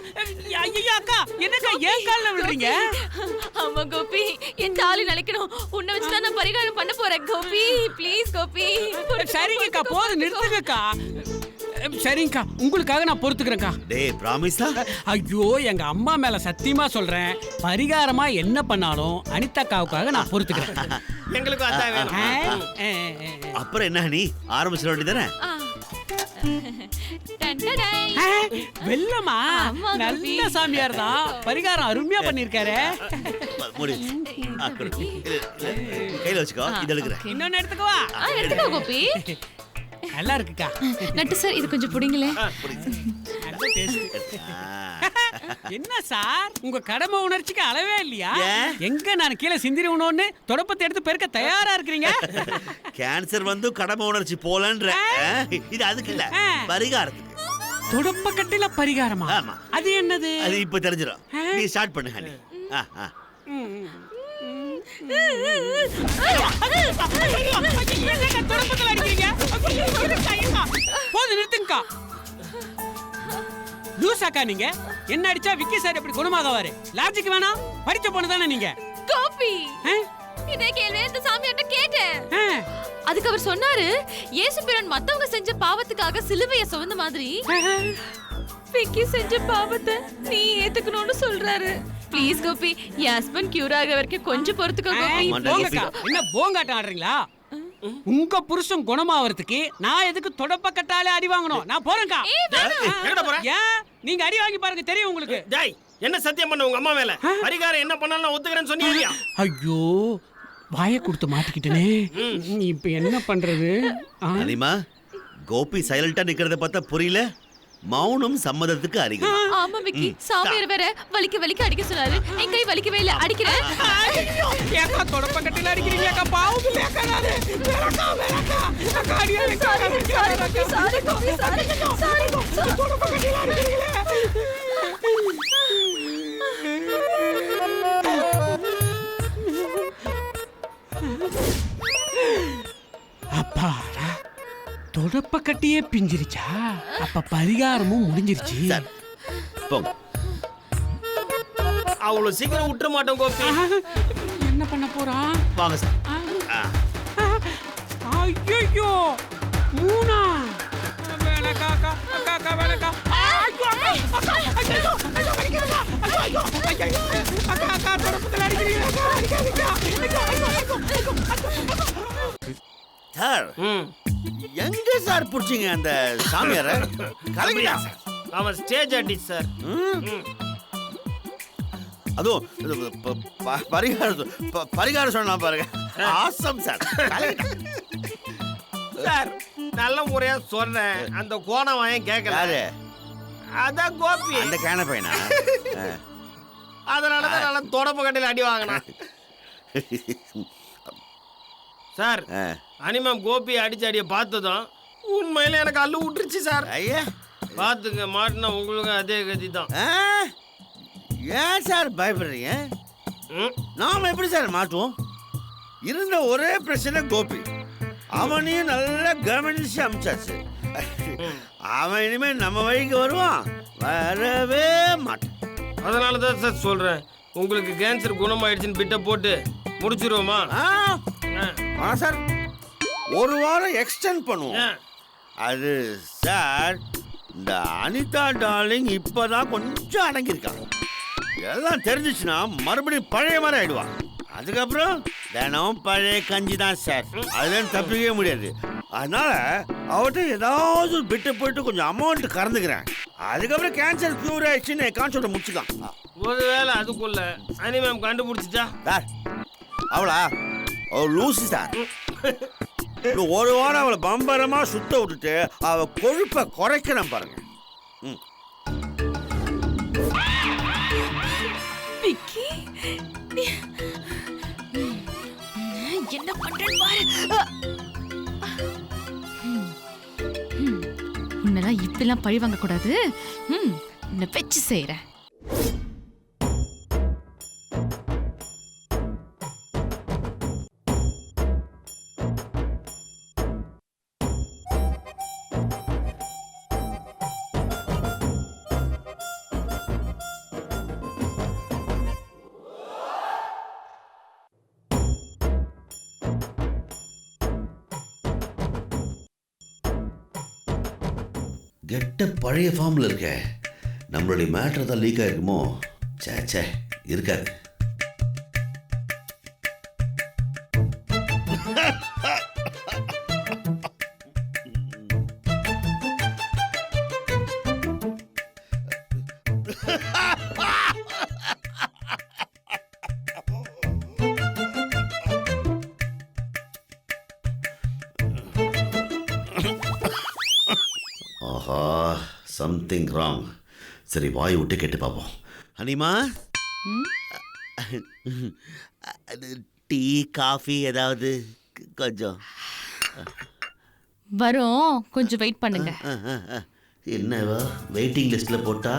ஐயோ அக்கா, என்னக்கா ஏன் கால்ல விழுறீங்க? ஆமா கோபி, என் தாலி நிலைக்கணும். உன்னை வச்சுதான் நான் பரிகாரம் பண்ண போறேன் கோபி. ப்ளீஸ் கோபி. சரிங்கக்கா, போதும் நிறுத்துங்கக்கா. சரிங்கக்கா, உங்களுக்காக நான் பொறுத்துக்கிறேன்க்கா. டேய் பிராமிஸா? ஐயோ, எங்க அம்மா மேல சத்தியமா சொல்றேன், பரிகாரமா என்ன பண்ணாலும் அனிதாக்காவுக்காக நான் பொறுத்துக்கிறேன். எங்களுக்கும் அதான் வேணும். அப்புறம் என்ன நீ ஆரம்பிச்சிட வேண்டியதானே? வெள்ளமா? ஆமா, நல்ல சாமியார் தான், பரிகாரம் அருமையா பண்ணிருக்காரு. கையில வச்சுக்கோ, இது எடுக்கிறேன். இன்னொன்னு எடுத்துக்கவா? எடுத்துக்கோ கோபி. நல்லா இருக்குக்கா. நட்டு சார், இது கொஞ்சம் பிடிங்களே. நல்ல taste. என்ன சார் உங்க கடமை உணர்ச்சிக்கு அளவே இல்லையா? ஏன்? எங்க நான் கீழே சிந்திருவனோன்னு தொடப்பத்தை எடுத்து பெருக்க தயாரா இருக்கிறீங்க. கேன்சர் வந்து கடமை உணர்ச்சி போலன்ற இது அதுக்கு இல்ல பரிகாரத்துக்கு. தொடப்ப கட்டில பரிகாரமா? ஆமா. அது என்னது? அது இப்ப தெரிஞ்சிடும். நீ ஸ்டார்ட் பண்ணு ஹனி. தொடப்பத்தில் அடிக்கிறீங்க. போது நிறுத்துங்கக்கா. லூசாக்கா நீங்க? என்ன அடிச்சா விக்கி சார் எப்படி குணமாகவாரு? லாஜிக் வேணாம். படிச்ச பொண்ணு தானே நீங்க? கோபி இதே கேள்வி இந்த சாமியார்ட்ட கேட்டேன். அதுக்கு அவர் சொன்னாரு, இயேசு பிரான் மத்தவங்க செஞ்ச பாவத்துக்காக சிலுவைய சுமந்த மாதிரி விக்கி செஞ்ச பாவத்தை நீ ஏத்துக்கணும்னு சொல்றாரு. ப்ளீஸ் கோபி, என் ஹஸ்பண்ட் கியூர் ஆக வரைக்கும் கொஞ்சம் பொறுத்துக்கோ கோபி. என்ன போங்காட்டம் ஆடுறீங்களா? உங்க புருஷன் குணமாவறதுக்கு நான் எதுக்கு தொடப்ப கட்டாலே அடி வாங்கணும்? நான் போறேன்க்கா. ஏன் நீங்க அடி வாங்கி பாருங்க, தெரியும் உங்களுக்கு. டேய், என்ன சத்தியம் பண்ண உங்க அம்மா மேல? பரிகாரம் என்ன பண்ணாலும் நான் ஒத்துக்கிறேன்னு சொன்னீங்க. ஐயோ, வாயை கொடுத்து மாட்டிக்கிட்டனே. இப்ப என்ன பண்றது? ஹனிமா, கோபி சைலண்டா நிக்கிறத பார்த்தா புரியல. மௌனம் சம்மதத்துக்கு அறிகுறி. ஆமா விக்கி, சாமியார் வேற வலிக்க அடிக்க சொன்னாரு. என் கை வலிக்கவே இல்ல, அடிக்கிறேன். ஏக்கா தொடப்ப கட்டில அடிக்கிறீங்க அக்கா? பாவம் இல்லையாக்கா? நானு வேறக்கா அக்கா அடியா இருக்கா? சாரி கோபி, சாரி தொடப்ப கட்டில அடிக்கிறீங்களே. அப்பாடா, தொடப்ப கட்டியே பிஞ்சிருச்சா? அப்ப பரிகாரமும் முடிஞ்சிருச்சு. போங்க. அவ்வளவு சீக்கிரம் விட்டுற மாட்டோம் கோபி. என்ன பண்ண போறான்? வாங்க சார். ஐயோ, மூணா வேலைக்கா அக்கா வேலைக்கா. சார், எங்க சார் புடிச்சீங்க அந்த சாமியார? கலங்கிட்டா சார். அவன் ஸ்டேஜ் ஆர்டிஸ்ட் சார். அதுவும் பரிகாரம் சொன்னா பாருங்க. Awesome sir. சார், நல்ல முறையா சொன்னேன். அந்த கோணம் வாயன் கேட்கல. யாரு? அதான் கோபி. அந்த கேன பையனா? அதனாலதான் நல்லா தொடப்ப கட்டையில அடி வாங்கினான். சார், அனிமம் கோபி அடிச்ச அடியை பார்த்ததும் உண்மையில எனக்கு அள்ளு விட்டுருச்சு சார். ஐயா பார்த்துங்க, மாட்டினா உங்களுக்கு அதே கதி தான். ஏன் சார் பயப்படுறீங்க? நாம எப்படி சார் மாட்டுவோம்? இருந்த ஒரே பிரச்சனை கோபி. அவனையும் நல்லா கவனிச்சு அமிச்சாச்சு. அவன் இனிமே நம்ம வழிக்கு வருவான், வரவே மாட்டான். அதனாலதான் சார் சொல்றேன், உங்களுக்கு கேன்சர் குணமாயிடுச்சுன்னு பிட்ட போட்டு முடிச்சிருவோமா? சார், ஒரு வாரம் எக்ஸ்டெண்ட் பண்ணுவோம். அது சார், இந்த அனிதா டார்லிங் இப்பதான் கொஞ்சம் அடங்கியிருக்காங்க. எல்லாம் தெரிஞ்சிச்சுன்னா மறுபடியும் பழைய மாதிரி ஆயிடுவான். அதுக்கப்புறம் தினம் பழைய கஞ்சி தான் சார். அதுதான் தப்பிக்கவே முடியாது. அதனால அவர்கிட்ட ஏதாவது பிட்டு போயிட்டு கொஞ்சம் அமௌண்ட் கறந்துக்கிறேன். அதுக்கப்புறம் கேன்சர் க்யூர் ஆயிடுச்சுன்னு கான்செப்டை முடிச்சுக்கலாம். ஒருவேளை அதுக்குள்ள அனிமம் கண்டுபிடிச்சிட்டா சார், அவளா அவள் லூசி சார். ஒரு வாரம் அவளை பம்பரமா சுத்த விட்டுட்டு அவ கொழுப்பை குறைக்கணும் பாருங்க. விக்கி, என்ன பண்றேன்னு பாரு. உன்னெல்லாம் இப்பெல்லாம் பழி வாங்க கூடாது. உன்னை வச்சு செய்யறேன். கெட்ட பழைய ஃபார்மில் இருக்க. நம்மளுடைய மேட்ரு தான் லீக் ஆகிருக்குமோ? சே இருக்காது. ஆஹா, சம்திங் ராங். சரி வாய் விட்டு கேட்டு பார்ப்போம். அனிமா, டீ காஃபி ஏதாவது கொஞ்சம். வரும், கொஞ்சம் வெயிட் பண்ணுங்க. என்னவா வெயிட்டிங் லிஸ்ட்ல போட்டா?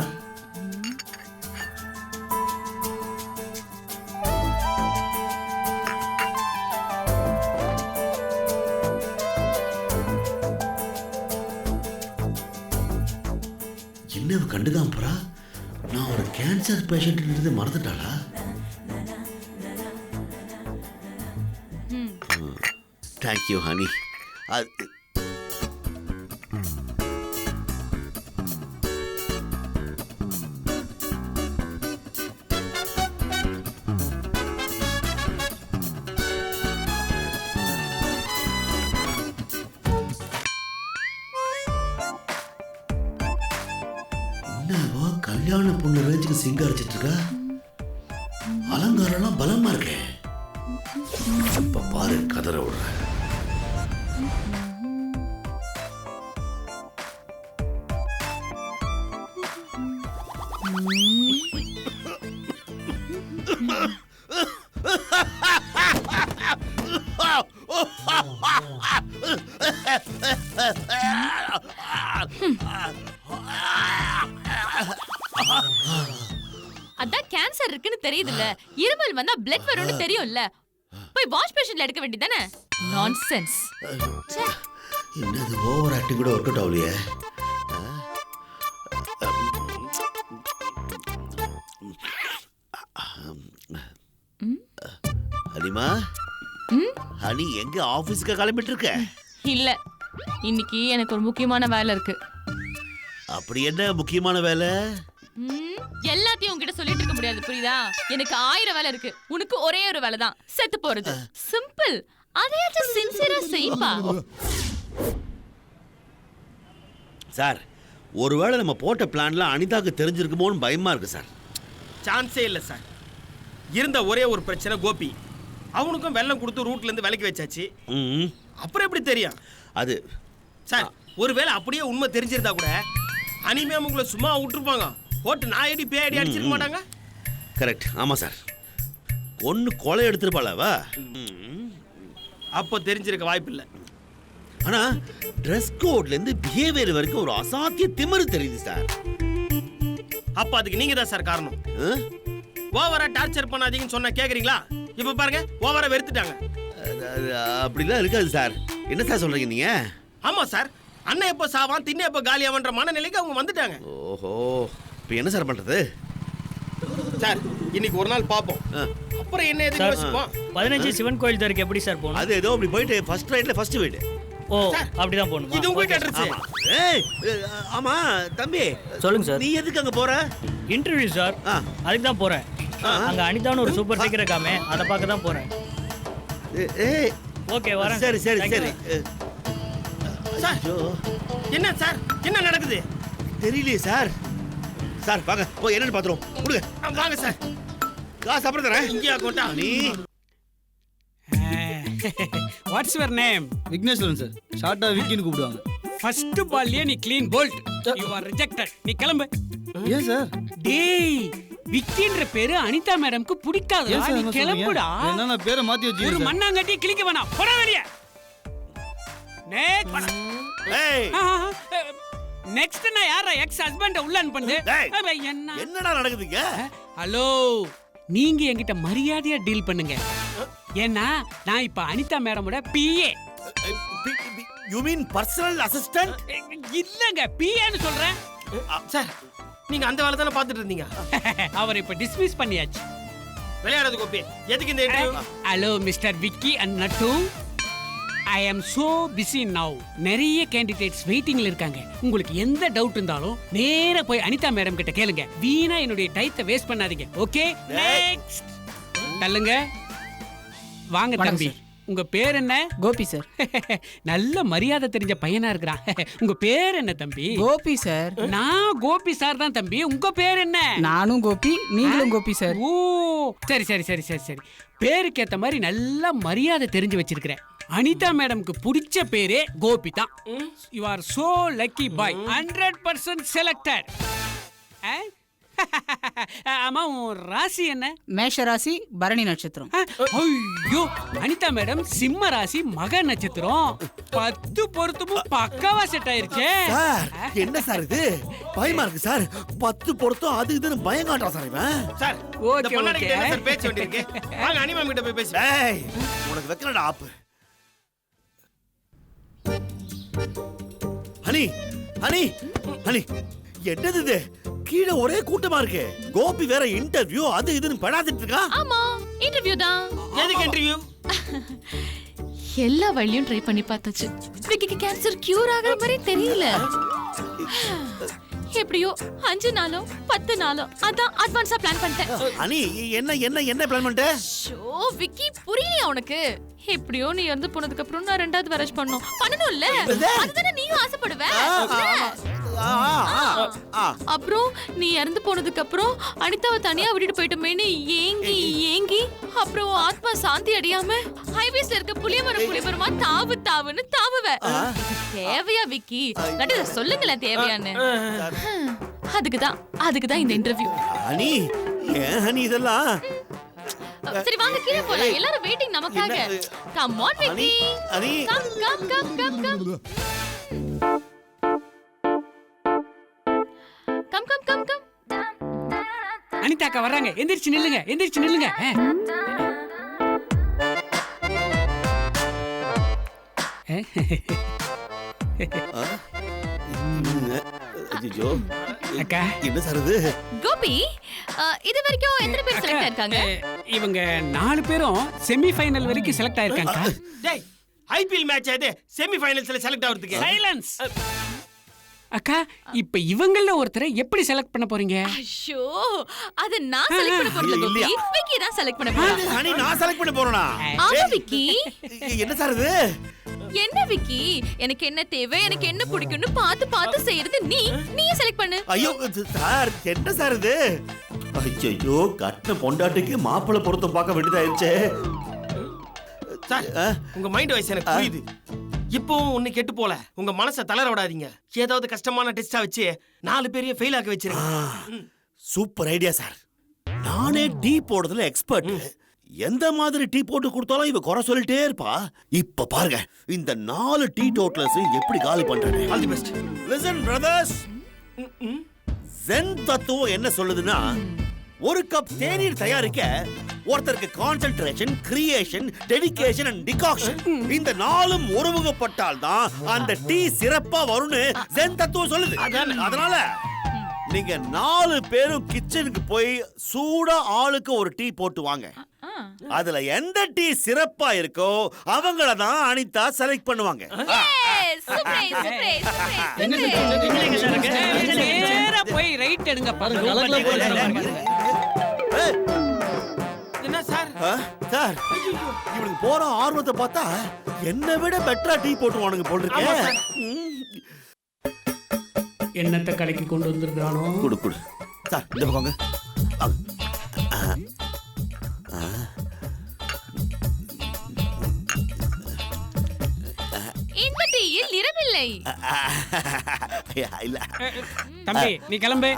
என்னவ கண்டுக்காம போறா? நான் ஒரு கேன்சர் பேஷண்ட் மறந்துட்டாளா? Thank you honey. என்னவா கல்யாண பொண்ணு ரேஞ்சுக்கு சிங்காரிச்சிட்டு இருக்கா? அலங்காரம்லாம் பலமா இருக்கே. இப்ப பாரு கதற விடுற. அதான் கேன்சர் இருக்குன்னு தெரியுதுல்ல, இருமல் வந்தா பிளட் வரும்னு தெரியும்ல, போய் வாஷ் பேஷன்ல எடுக்க வேண்டியதானே. நான்சென்ஸ். என்னது ஓவர் ஆக்டிங் கூட ஒர்க் அவுட் ஆகலையே. ஹனிமா, ஹனி எங்க ஆபீஸ்க்கு கிளம்பிட்டு இருக்க? இல்ல, இன்னைக்கு எனக்கு ஒரு முக்கியமான வேலை இருக்கு. அப்படி என்ன முக்கியமான வேலை? எல்லாத்தையும் உன்கிட்ட சொல்லிட்டு இருக்க முடியாது, புரியுதா? எனக்கு 1000 வேலை இருக்கு, உனக்கு ஒரே ஒரு வேலை தான், செத்து போறது. சிம்பிள். அதையாச்சும் சின்சியரா செய்ப்பா. சார், ஒருவேளை நம்ம போட்ட பிளான்லாம் அனிதாக்கு தெரிஞ்சிருக்குமோன்னு பயமா இருக்கு சார். சான்ஸே இல்லை சார். இருந்த ஒரே ஒரு பிரச்சனை கோபி. அவனுக்கும் வெள்ளம் கொடுத்து ரூட்ல இருந்து விலக்கி வச்சாச்சு. அப்புறம் எப்படி தெரியும்? அது சார், ஒருவேளை அப்படியே உண்மை தெரிஞ்சிருந்தா கூட அனிமே உங்களை சும்மா விட்டுருப்பாங்க. போட்டு நாயடி பேயடி அடிச்சிருக்க மாட்டாங்க. கரெக்ட். ஆமா சார், ஒன்னு கொலை எடுத்துருப்பாளவா? அப்போ தெரிஞ்சிருக்க வாய்ப்பு இல்லை. ஆனா ட்ரெஸ் கோட்ல இருந்து பிஹேவியர் வரைக்கும் ஒரு அசாத்திய திமிரு தெரியுது சார். அப்ப அதுக்கு நீங்க தான் சார் காரணம். ஓவரா டார்ச்சர் பண்ணாதீங்கன்னு சொன்னா கேக்குறீங்களா? இப்ப பாருங்க, ஓவரா வெறுத்துட்டாங்க. அப்படிலாம் இருக்காது சார். என்ன சார் சொல்றீங்க நீங்க? ஆமா சார், அண்ணன் எப்போ சாவான் திண்ணை எப்போ காலியாவன்ற மனநிலைக்கு அவங்க வந்துட்டாங்க. ஓஹோ, இப்போ என்ன சார் பண்றது? சார், இன்னைக்கு ஒரு நாள் பாப்போம், அப்புறம் என்ன எதுக்கு யோசிப்போம். 15 சிவன் கோயில் தருக்கு எப்படி சார் போகணும்? அது ஏதோ அப்படி போயிட்டு ஃபர்ஸ்ட் ரைட்ல ஃபர்ஸ்ட் வீடு. ஓ, அப்படிதான் போகணும். இது உங்க அட்ரஸ். ஏய், ஆமா தம்பி, சொல்லுங்க சார். நீ எதுக்கு அங்க போற? இன்டர்வியூ சார், அதுக்கு தான் போறேன். அங்க அனிதான்னு ஒரு சூப்பர் சீக்கிரம் இருக்காமே, அதை பார்க்க தான் போறேன். ஏய், ஓகே, வரேன். சரி சரி சரி. சார், என்ன சார், என்ன நடக்குது தெரியலையே சார். சார் வாங்க போய் என்னன்னு பாத்துறோம். கொடுங்க. வாங்க சார். காசு அப்புறம் தரேன். இங்கேயா கோட்டா? நீ what's your name? Vigneshwaran sir, ஷார்ட்டா விக்கின்னு கூப்பிடுவாங்க. ஃபர்ஸ்ட் பால்லே நீ clean bowled. You are rejected. நீ கிளம்பு. ஏன் சார்? டேய், விக்கின்ற பேரு அனிதா மேடம்க்கு பிடிக்காது. ஏன் சார் நீ என்ன கிளம்புடா. சொல்றீங்க? என்னன்னா பேரை மாத்தி ஒரு வச்சிருக்கீங்க. மண்ணாங்கட்டி கிளிக்க வேணாம். போடா வெளிய. நெக்ஸ்ட் நான் யாரா எக்ஸ் ஹஸ்பண்ட உள்ள அனுப்புறது? என்ன என்னடா நடக்குதுங்க? ஹலோ, நீங்க என்கிட்ட மரியாதையா டீல் பண்ணுங்க. ஏன்னா நான் இப்ப அனிதா மேடமோட PA. You mean personal assistant? இல்லங்க, பிஏன்னு சொல்றேன். சார், நீங்க அந்த வேலை தானே பார்த்துட்டு இருந்தீங்க. அவர் இப்ப டிஸ்மிஸ் பண்ணியாச்சு. விளையாடுறது கோபி, எதுக்கு இந்த interview? Hello mister Vicky and நட்டு, ஐ ஆம் சோ பிஸி நவ். நிறைய கேண்டிடேட்ஸ் வெயிட்டிங்ல இருக்காங்க. உங்களுக்கு எந்த டவுட் இருந்தாலும் நேரா போய் அனிதா மேடம் கிட்ட கேளுங்க. வீணா என்னுடைய டைத்தை வேஸ்ட் பண்ணாதீங்க. Okay, next. தள்ளுங்க. வாங்க தம்பி, உங்க பேர் என்ன? கோபி சார். நல்ல மரியாதை தெரிஞ்ச பையனா இருக்கிறான். உங்க பேர் என்ன தம்பி? கோபி சார். நான் கோபி சார் தான் தம்பி. உங்க பேர் என்ன? நானும் கோபி, நீங்களும் கோபி சார். ஓ, சரி சரி சரி சரி சரி. பேருக்கு ஏத்த மாதிரி நல்ல மரியாதை தெரிஞ்சு வச்சிருக்கிறேன். அனிதா மேடம்க்கு பிடிச்ச பேரே கோபி தான். You are so lucky bye. 100% selected. ஆமா உன் ராசி என்ன? மேஷ ராசி பரணி நட்சத்திரம். ஐயோ அனிதா மேடம் சிம்ம ராசி மக நட்சத்திரம். 10 பொருத்தமும் பக்காவா செட் ஆயிருச்சே. சார் என்ன சார் இது பயமா இருக்கு சார். 10 பொருத்தம் அது இதுன்னு பயம் காட்டுறான் சார் இவன். சார் ஓகே, இந்த பொண்ணாடி ஓகே. கிட்ட என்ன சார் பேச்சு வேண்டியிருக்கு? வாங்க அனிமா கிட்ட போய் பேசு. டேய் உனக்கு வைக்கலடா ஆப்பு. ஹனி ஹனி ஹனி என்னது இது? கீழே ஒரே கூட்டமா இருக்கு. கோபி வேற இன்டர்வியூ அது இதுன்னு படாதிட்டு இருக்கா. ஆமா இன்டர்வியூ தான். எதுக்கு இன்டர்வியூ? எல்லா வழியும் ட்ரை பண்ணி பார்த்தாச்சு. விக்கிக்கு கேன்சர் கியூர் ஆகுற மாதிரி தெரியல. எப்படியோ 5 நாளோ 10 நாளோ அதான் அட்வான்ஸா பிளான் பண்ணிட்டேன். ஹனி என்ன என்ன என்ன பிளான் பண்ணிட்ட? ஷோ விக்கி புரியலையா உனக்கு? எப்படியோ நீ இறந்து போனதுக்கு அப்புறம் நான் 2வது மேரேஜ் பண்ணணும்ல. அதுதானே நீயும் ஆசைப்படுவ. அப்புறம் நீ இறந்து போனதுக்கு அப்புறம் அனிதாவை தனியா விட்டுட்டு போயிட்டோமேன்னு ஏங்கி ஏங்கி அப்புறம் ஆத்மா சாந்தி அடையாம ஹைவேஸ்ல இருக்க புளியமரமா தாவு தாவுன்னு தாவுவ. தேவையா விக்கி? கண்டிப்பா சொல்லுங்களேன் தேவையான்னு. அதுக்குதான் இந்த இன்டர்வியூ. ஹனி ஏன் ஹனி இதெல்லாம்? சரி வாங்க கீழே போலாம். எல்லாரும் வெயிட்டிங் நமக்காக. Come on Vicky. Honey come come come come come come come come come. Anitha அக்கா வர்றாங்க. எந்திரிச்சு நில்லுங்க, எந்திரிச்சு நில்லுங்க. ஐயோ அக்கா என்ன சார் இது? கோபி இது வரைக்கும் எத்தனை பேர் செலக்ட் ஆயிருக்காங்க? இவங்க 4 பேரும் செமி ஃபைனல் வரைக்கும் செலக்ட் ஆயிருக்காங்க. டேய் ஐபிஎல் மேட்ச் அது செமி ஃபைனல்ஸ்ல செலக்ட் ஆவறதுக்கு. சைலன்ஸ். அக்கா இப்ப இவங்கள ஒருத்தரை எப்படி செலக்ட் பண்ண போறீங்க? ஐயோ அது நான் செலக்ட் பண்ண போறல கோபி. விக்கி தான் செலக்ட் பண்ண போறா. ஹனி நான் செலக்ட் பண்ண போறேனா? ஆமா விக்கி. என்ன சார் இது? என்ன விக்கி? எனக்கு என்ன தேவை, எனக்கு என்ன பிடிக்கும்னு பார்த்து செய்யறது நீயே செலக்ட் பண்ணு. ஐயோ சார் என்ன சார் இது? ஐயோ கட்டின பொண்டாட்டிக்கு மாப்பிள்ளை பொருத்தம் பார்க்க வேண்டியதாயிருச்சே. சார் உங்க மைண்ட் வாய்ஸ் எனக்கு புரியுது. இப்போவும் ஒண்ணு கெட்டு போல. உங்க மனசை தளர விடாதீங்க. ஏதாவது கஷ்டமான டெஸ்டா வச்சு 4 பேரையும் ஃபெயில் ஆக்க வச்சிருங்க. Super idea sir. நானே டீ போடுறதுல எக்ஸ்பர்ட். எந்த மாதிரி டீ போட்டு கொடுத்தாலும் இவ குறை சொல்லிட்டே இருப்பா. இப்ப பாருங்க இந்த 4 டீ டோட்டலர்ஸ் எப்படி காலி பண்றாங்க. All the best. Listen brothers. Zen தத்துவம் என்ன சொல்லுதுன்னா ஒரு கப் தேநீர் தயாரிக்க ஒருத்தருக்கு concentration, creation, dedication and decoction இந்த 4ம் ஒருமுகப்பட்டால் தான் அந்த டீ சிறப்பா வரும்னு ஜென் தத்துவம் சொல்லுது. அதனால நீங்க 4 பேரும் கிச்சனுக்கு போய் சூடா ஆளுக்கு ஒரு டீ போட்டு வாங்க. அதுல எந்த டீ சிறப்பா இருக்கோ அவங்கள தான் அனிதா செலக்ட் பண்ணுவாங்க. நேரா போய் ரைட் எடுங்க பாருங்க. என்ன சார்? சார் இவனுக்கு போற ஆர்வத்தை பார்த்தா என்னை விட பெட்டரா டீ போட்டுவானுங்க போல் இருக்கேன். என்னத்தை கடைக்கு கொண்டு வந்திருக்கானோ? குடு குடு சார் இந்த பக்கங்க. இந்த டீயில் நிறமில்லை. இல்ல தம்பி நீ கிளம்பு.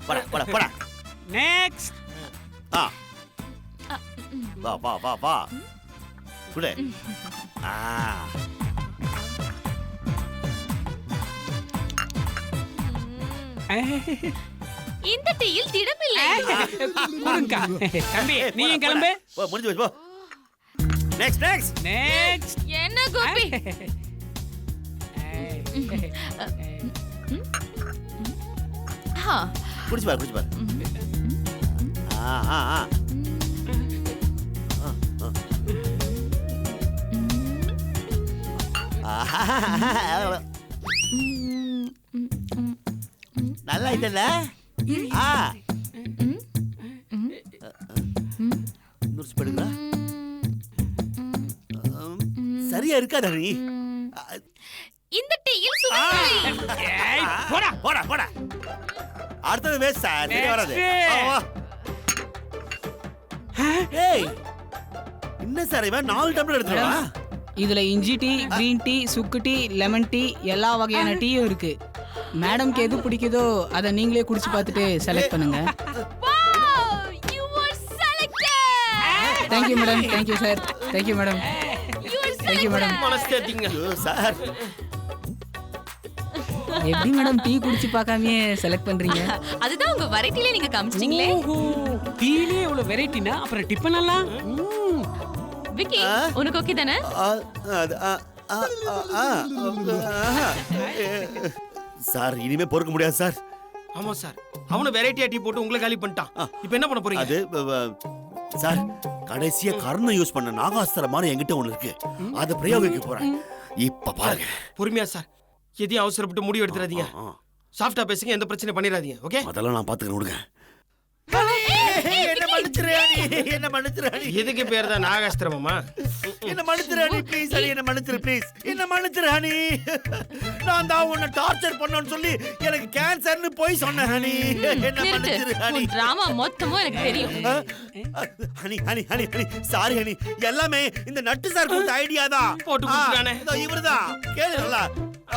போடா போடா போடா. நெக்ஸ்ட். வா வா வா வா குடு. இந்த டீயில் திடமில்லை. குடுங்கா. தம்பி நீ கிளம்பு. முடிஞ்சு போ. Next next next. என்ன கோபி? குடிச்சு பாரு குடிச்சு பாரு. நல்லா இல்ல? சரியா இருக்காடா நீ? இந்த டீயில் சுவை. போடா போடா போடா. அடுத்தது வேஸ்ட் சார். சரியா வராது. ஏய் என்ன சார் இவன் 4 டம்ளர் எடுத்துறா? இதுல இஞ்சி டீ, கிரீன் டீ, சுக்கு டீ, லெமன் டீ எல்லா வகையான டீயும் இருக்கு. மேடம்க்கு எது பிடிக்குதோ அதை நீங்களே குடிச்சு பார்த்துட்டு செலக்ட் பண்ணுங்க. Wow, you were selected. Thank you madam, thank you sir, thank you madam, You were thank you madam. மனஸ்தேத்திங்க சார் எப்படி மேடம் டீ குடிச்சு பார்க்காமயே செலக்ட் பண்றீங்க? அதுதான் உங்க வெரைட்டிலே நீங்க காமிச்சிட்டீங்களே. ஓஹோ டீலே இவ்வளவு வெரைட்டினா அப்புறம் டிஃபன் எல்லாம் விக்கி, உனக்கு ஓகே தானே? சார் இனிமே பொறுக்க முடியாது சார். ஆமா சார், அவனு வெரைட்டியா டீ போட்டு உங்களை காலி பண்ணிட்டான். இப்போ என்ன பண்ண போறீங்க? அது சார் கடைசியா கர்ணம் யூஸ் பண்ண நாகாஸ்திரம் மாதிரி என்கிட்ட ஒண்ணு இருக்கு. அதை பிரயோகிக்க போறேன். இப்ப பாருங்க. பொறுமையா சார், எதையும் அவசரப்பட்டு முடிவு எடுத்துறாதீங்க. சாஃப்டா பேசுங்க, எந்த பிரச்சனையும் பண்ணிடாதீங்க. ஓகே? அதெல்லாம் நான் பாத்துக்கிறேன் விடுங்க. என்ன மன்னிச்சிராணி, என்ன மன்னிச்சிராணி. இதுக்கு பேர் தான் நாகாஸ்திரமா? என்ன மன்னிச்சிராணி ப்ளீஸ், என்ன மன்னிச்சிரு ப்ளீஸ், என்ன மன்னிச்சிராணி. நான் தான் உன்னை டார்ச்சர் பண்ணணும்னு சொல்லி எனக்கு கேன்சர்னு போய் சொன்னேன் ஹனி. என்ன மன்னிச்சிரு ஹனி. உன் டிராமா மொத்தமும் எனக்கு தெரியும். Honey honey honey honey sorry honey. எல்லாமே இந்த நட்டு சார் கொடுத்த ஐடியா தான். போட்டு கொடுத்தானே. இவர்தான் கேளு நல்லா.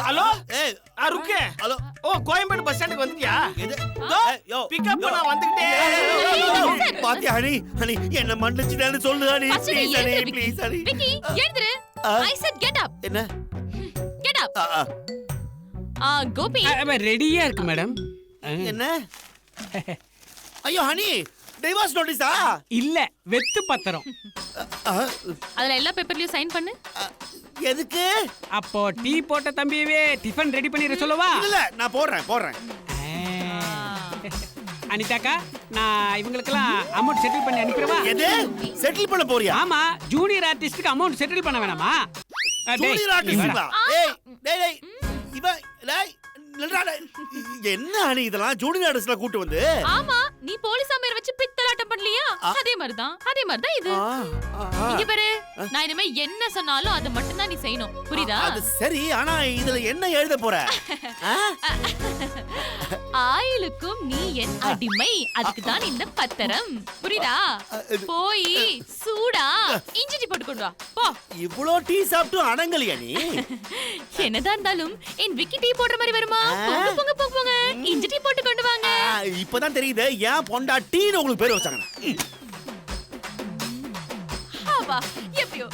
ஹலோ, ஏய் ருக்கே. ஹலோ. ஓ, கோயம்பேடு பஸ் ஸ்டாண்டுக்கு வந்துட்டியா? எது? யோ பிக்கப் பண்ண வந்துட்டேன். பாத்தியா ஹனி, ஹனி என்ன மன்னிச்சிட்டேன்னு சொல்லு ஹனி. First நீ ப்ளீஸ் ஹனி, எழுந்திரு, விக்கி. Please honey. விக்கி, எழுந்திரு. I said get up. என்ன? Get up. கோபி, ரெடியா இருக்கு மேடம். என்ன? ஐயோ ஹனி, டிவோர்ஸ் நோட்டீஸா? இல்ல வெத்து பத்திரம். அதுல எல்லா பேப்பர்லயும் சைன் பண்ணு. எதுக்கு? அப்போ டீ போட்ட தம்பியவே டிஃபன் ரெடி பண்ணிட சொல்லவா? இல்ல நான் போடுறேன். அனிதாக்கா, நான் இவங்களுக்கெல்லாம் அமௌண்ட் செட்டில் பண்ணி அனுப்பிடுவா? எது? செட்டில் பண்ண போறியா? ஆமா, ஜூனியர் ஆர்டிஸ்டுக்கு அமௌண்ட் செட்டில் பண்ண வேணாமா? ஜூனியர் ஆர்டிஸ்ட்ங்களா? ஏய் டேய் டேய் இவன் டேய் நில்றா டேய். என்ன ஹனி இதெல்லாம் ஜூனியர் ஆர்டிஸ்ட்ல கூட்டி வந்து? ஆமா, நீ போலீஸ் அமேர் வச்சு பித்தலாட்டம் பண்ணலையா? அதே மாதிரிதான் இது. இங்க பாரு, நான் இனிமே என்ன சொன்னாலும் அது மட்டும் தான் நீ செய்யணும். புரியுதா? அது சரி, ஆனா இதுல என்ன எழுத போற? ஆயிலுக்கும் நீ என் அடிமை, அதுக்கு தான் இந்த பத்திரம். புரியுதா? போய் சூடா இஞ்சி டீ போட்டு கொண்டு வா. போ. இவ்ளோ டீ சாப்பிட்டு அடங்கலையா நீ? என்னதான் இருந்தாலும் என் விக்கி டீ போடுற மாதிரி வருமா? போங்க. இஞ்சி டீ போட்டு கொண்டு வாங்க. இப்பதான் தெரியுது ஏன் பொண்டாட்டின்னு உங்களுக்கு பேர் வச்சாங்க. ஆவா, எப்படியோ